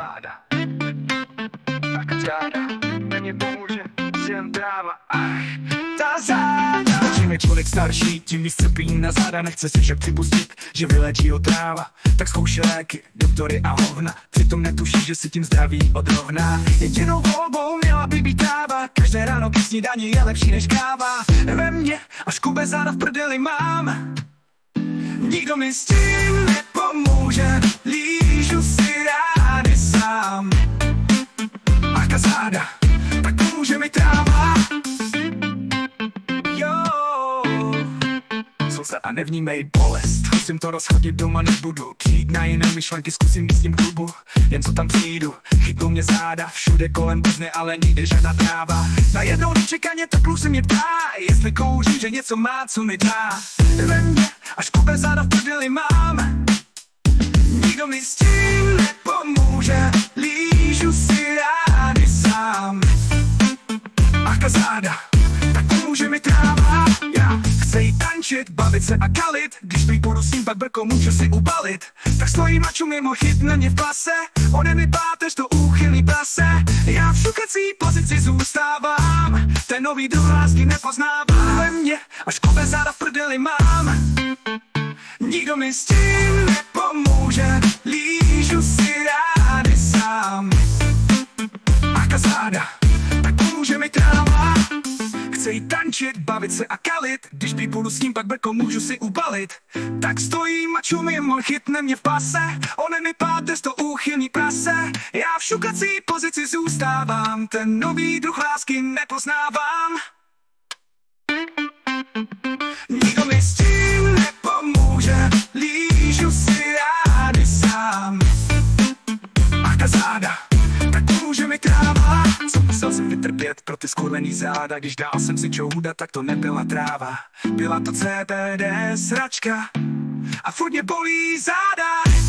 záda. Tak záda, mě pomůže jen tráva. Ta záda. Čím je člověk starší, tím víc trpí na záda. Nechce si však připustit, že vylečí ho tráva. Tak zkouší léky, doktory a hovna. Přitom netuší, že si tím zdraví odrovná. Jedinou volbou měla by být tráva. Každé ráno ke snídani je lepší než káva. Ve mně až kube záda v prdeli mám. Nikdo mi s tím nepomůže, lížu si rány sám. A ta záda, tak pomůže mi tráva. Jo, slza a nevnímej bolest. Musím to rozchodit doma, nebudu přijít na jiné myšlenky, zkusím s tím klubu. Jen co tam přijdu, chytnou mě záda. Všude kolem buzny, ale nikde žádná tráva. Najednou nečekaně teplu se mě ptá, jestli kouřím, že něco má, co mi dá. Ve mně až kube záda v prdeli mám. Nikdo mi s tím nepomůže, lížu si rány sám. Ach ta záda, tak pomůže mi tráva. Já chci jí tančit, bavit se a kalit. Když prý porusím, pak brko můžu si ubalit. Tak stojí maču mimo, chytne mě v plase. Ode mi páteř, to úchylný prase. Já v šukací pozici zůstávám. Ten nový druh lásky nepoznávám. Ve mně až kube záda v prdeli mám. Nikdo mi s tím nepomůže, lížu si rány sám. Ach ta záda, tak pomůže mi tráva. Chci jí tančit, bavit se a kalit. Když půjdu s ním, pak brko můžu si ubalit. Tak stojí maču mimo, chytne mě v pase. One mi páteř, to úchylný prase. Já v šukací pozici zůstávám. Ten nový druh lásky nepoznávám. Nikdo mi s tím nepomůže, lížu si rány sám. Ach ta záda, tak pomůže mi tráva. Co musel jsem vytrpět pro ty skurvený záda. Když dál jsem si čouda, tak to nebyla tráva. Byla to CBD sračka a furt mě bolí záda.